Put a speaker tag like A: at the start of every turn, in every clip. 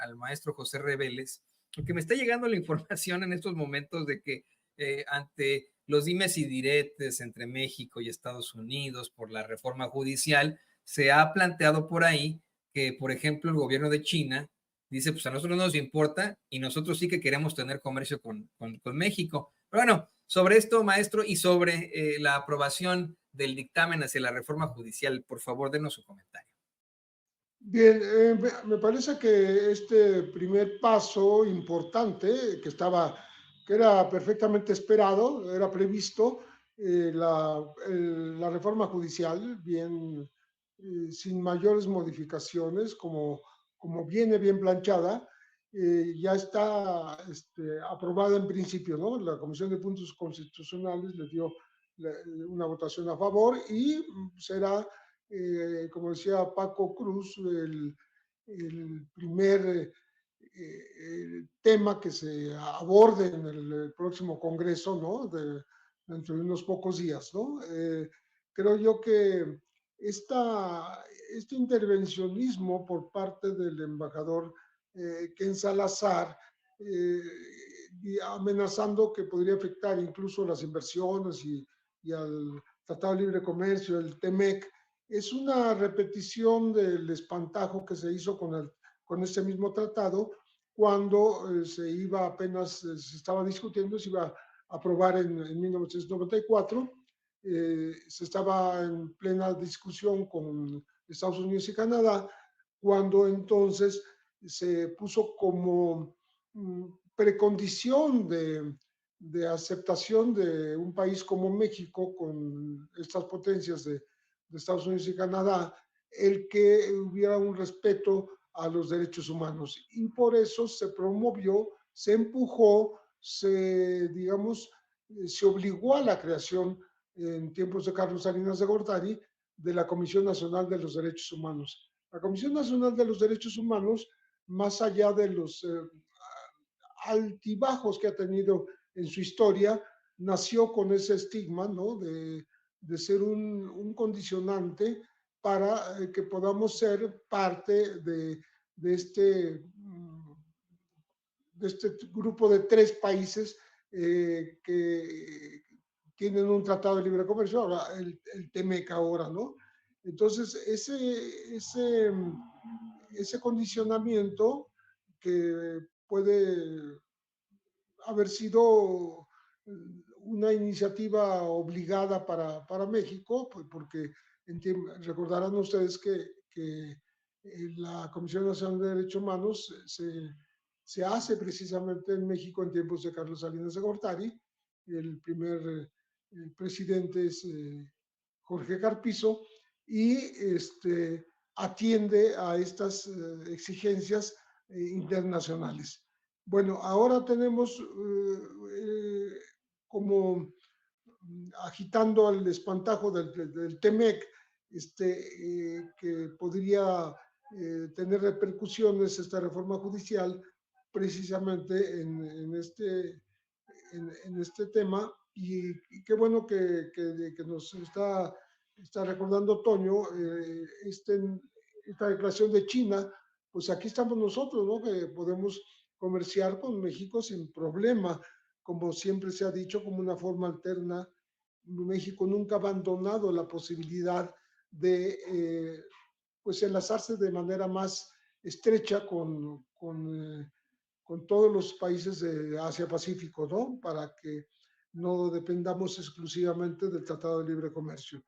A: al maestro José Reveles, porque me está llegando la información en estos momentos de que ante los dimes y diretes entre México y Estados Unidos por la reforma judicial, se ha planteado por ahí que, por ejemplo, el gobierno de China dice, pues a nosotros no nos importa y nosotros sí que queremos tener comercio con México. Pero bueno, sobre esto, maestro, y sobre la aprobación del dictamen hacia la reforma judicial, por favor, denos su comentario.
B: Bien, me parece que este primer paso importante, que era perfectamente esperado, era previsto, la reforma judicial, bien, sin mayores modificaciones, como viene bien planchada, ya está aprobada en principio, ¿no? La Comisión de Puntos Constitucionales le dio una votación a favor y será como decía Paco Cruz, el primer tema que se aborde en el próximo Congreso, ¿no? Dentro de unos pocos días, ¿no? Creo yo que este intervencionismo por parte del embajador Ken Salazar, amenazando que podría afectar incluso las inversiones y al Tratado de Libre Comercio, el TEMEC, es una repetición del espantajo que se hizo con este mismo tratado cuando se estaba discutiendo, se iba a aprobar en 1994, se estaba en plena discusión con Estados Unidos y Canadá, cuando entonces se puso como precondición de aceptación de un país como México con estas potencias de Estados Unidos y Canadá, el que hubiera un respeto a los derechos humanos. Y por eso se promovió, se empujó, digamos, se obligó a la creación en tiempos de Carlos Salinas de Gortari de la Comisión Nacional de los Derechos Humanos. La Comisión Nacional de los Derechos Humanos, más allá de los altibajos que ha tenido en su historia, nació con ese estigma, ¿no? De ser un condicionante para que podamos ser parte de este grupo de 3 países que tienen un tratado de libre comercio, ahora el TEMEC ahora, ¿no? Entonces, ese condicionamiento que puede haber sido una iniciativa obligada para México, pues porque recordarán ustedes que la Comisión Nacional de Derechos Humanos se hace precisamente en México en tiempos de Carlos Salinas de Gortari. El primer presidente es Jorge Carpizo y atiende a estas exigencias internacionales. Bueno, ahora tenemos como agitando el espantajo del TEMEC, que podría tener repercusiones esta reforma judicial precisamente en este tema. Y qué bueno que nos está recordando Toño esta declaración de China. Pues aquí estamos nosotros, ¿no? Que podemos comerciar con México sin problema, como siempre se ha dicho, como una forma alterna. México nunca ha abandonado la posibilidad de pues enlazarse de manera más estrecha con todos los países de Asia-Pacífico, ¿no? Para que no dependamos exclusivamente del Tratado de Libre Comercio.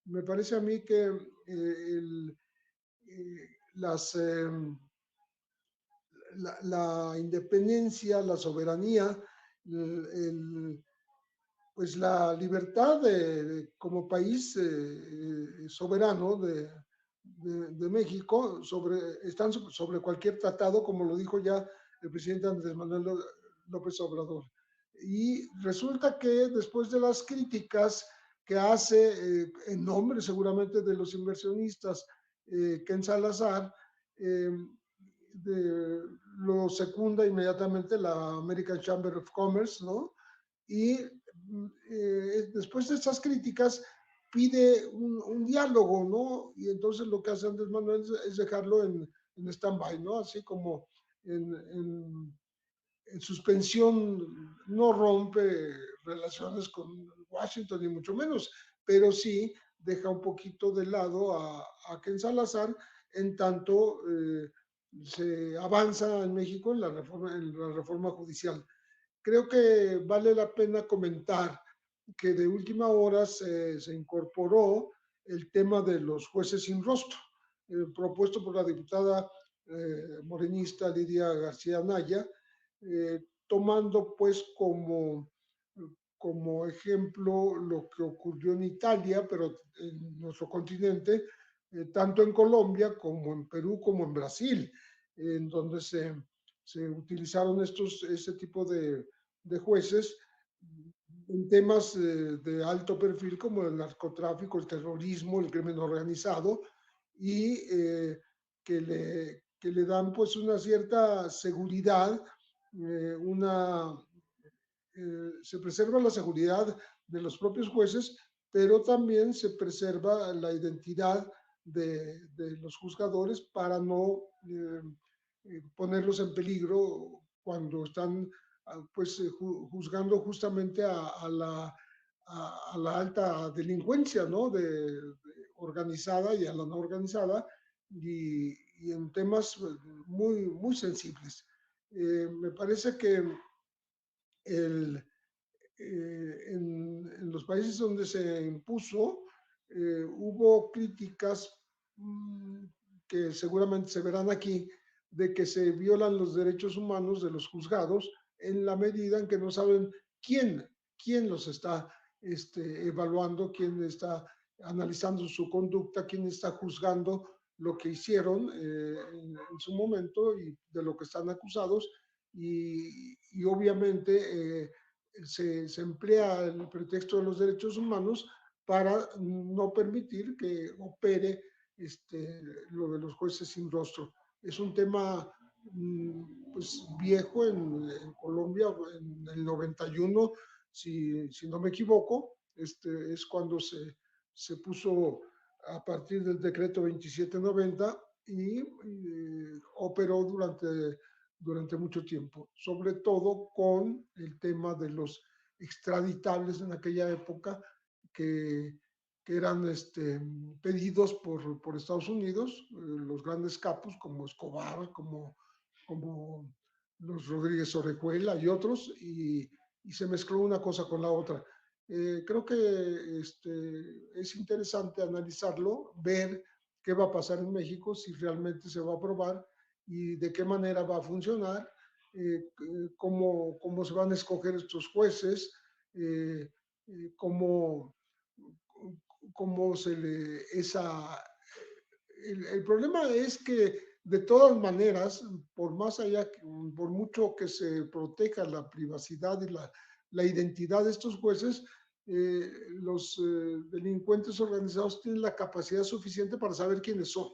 B: Me parece a mí que las la independencia, la soberanía, pues la libertad como país soberano de México están sobre cualquier tratado, como lo dijo ya el presidente Andrés Manuel López Obrador. Y resulta que después de las críticas que hace en nombre seguramente de los inversionistas Ken Salazar, lo secunda inmediatamente la American Chamber of Commerce, ¿no? Y después de estas críticas pide un diálogo, ¿no? Y entonces lo que hace Andrés Manuel es dejarlo en stand-by, ¿no? Así como en, en suspensión no rompe relaciones con Washington, ni mucho menos, pero sí deja un poquito de lado a Ken Salazar, en tanto se avanza en México en la reforma judicial. Creo que vale la pena comentar que de última hora se incorporó el tema de los jueces sin rostro, propuesto por la diputada morenista Lidia García Anaya, tomando pues como ejemplo lo que ocurrió en Italia, pero en nuestro continente, tanto en Colombia como en Perú como en Brasil, en donde se utilizaron este tipo de jueces en temas de alto perfil como el narcotráfico, el terrorismo, el crimen organizado, y que le dan pues una cierta seguridad, una, se preserva la seguridad de los propios jueces, pero también se preserva la identidad de los juzgadores para no ponerlos en peligro cuando están pues juzgando justamente a la alta delincuencia, ¿no? Organizada y a la no organizada, y en temas muy sensibles. Me parece que el, en los países donde se impuso, hubo críticas que seguramente se verán aquí, de que se violan los derechos humanos de los juzgados en la medida en que no saben quién los está evaluando, quién está analizando su conducta, quién está juzgando lo que hicieron en su momento y de lo que están acusados. Y obviamente se emplea el pretexto de los derechos humanos para no permitir que opere lo de los jueces sin rostro. Es un tema pues viejo en Colombia, en el 91, si no me equivoco, es cuando se puso a partir del decreto 2790 y operó durante mucho tiempo, sobre todo con el tema de los extraditables en aquella época que eran pedidos por Estados Unidos, los grandes capos como Escobar, como los Rodríguez Orejuela y otros, y se mezcló una cosa con la otra. Creo que es interesante analizarlo, ver qué va a pasar en México, si realmente se va a aprobar y de qué manera va a funcionar, cómo se van a escoger estos jueces, eh, cómo, cómo se le... el problema es que de todas maneras, por más allá, por mucho que se proteja la privacidad y la identidad de estos jueces, los delincuentes organizados tienen la capacidad suficiente para saber quiénes son,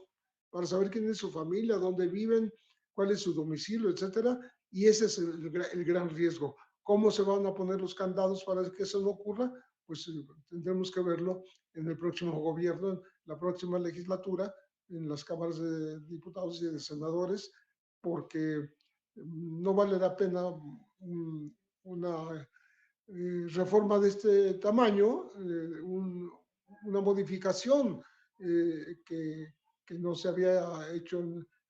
B: para saber quién es su familia, dónde viven, cuál es su domicilio, etcétera, y ese es el gran riesgo. ¿Cómo se van a poner los candados para que eso no ocurra? Pues tendremos que verlo en el próximo gobierno, en la próxima legislatura, en las cámaras de diputados y de senadores, porque no vale la pena una reforma de este tamaño, una modificación que no se había hecho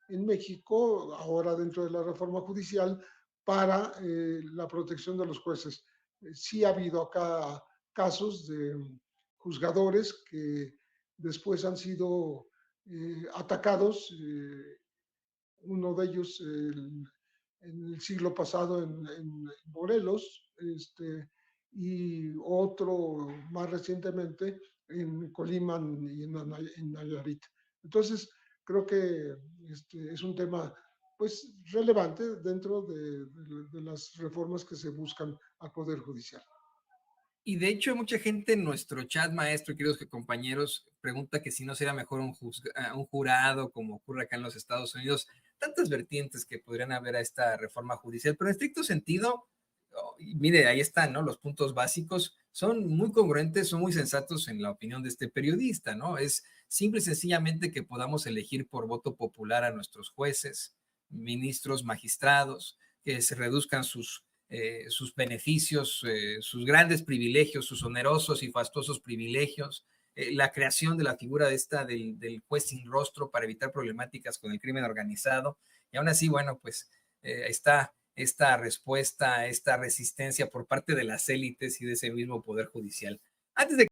B: en México, ahora dentro de la reforma judicial, para la protección de los jueces. Sí ha habido acá casos de juzgadores que después han sido atacados, uno de ellos en el siglo pasado en Morelos, y otro más recientemente en Colima y en Nayarit. Entonces, creo que es un tema pues relevante dentro de las reformas que se buscan al Poder Judicial.
A: Y de hecho, mucha gente en nuestro chat, maestro, queridos compañeros, pregunta que si no sería mejor un jurado, como ocurre acá en los Estados Unidos. Tantas vertientes que podrían haber a esta reforma judicial, pero en estricto sentido, mire, ahí están, ¿no? Los puntos básicos son muy congruentes, son muy sensatos en la opinión de este periodista, ¿no? Es simple y sencillamente que podamos elegir por voto popular a nuestros jueces, ministros, magistrados, que se reduzcan sus beneficios, sus grandes privilegios, sus onerosos y fastuosos privilegios, la creación de la figura del juez sin rostro para evitar problemáticas con el crimen organizado. Y aún así, bueno, pues está esta respuesta, esta resistencia por parte de las élites y de ese mismo poder judicial. Antes de